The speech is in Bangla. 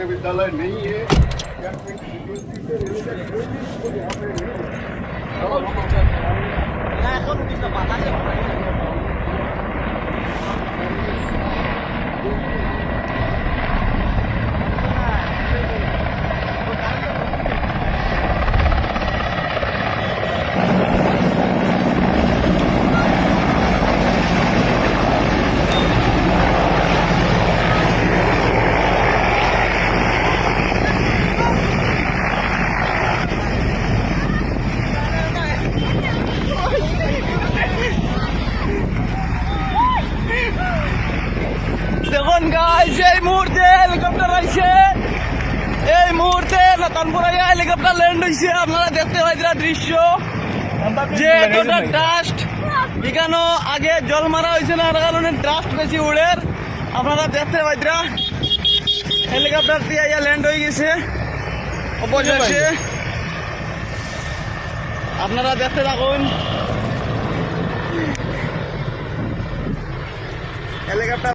केंद्रीय विद्यालय नहीं है দেখুন গাইস, এই মুহূর্তে হেলিকপ্টার আইছে, এই মুহূর্তে লতানপুরাইয়া হেলিকপ্টার ল্যান্ড হয়েছে। আপনারা দেখতে পাইছেন দৃশ্য যে এতটা ডাস্ট, এখানে আগে জল মারা হয়েছে না, কারণে ডাস্ট বেশি উড়ের। আপনারা দেখতে পাইছেন হেলিকপ্টার দিয়ে ল্যান্ড হয়ে গেছে অবশেষে। আপনারা দেখতে থাকুন।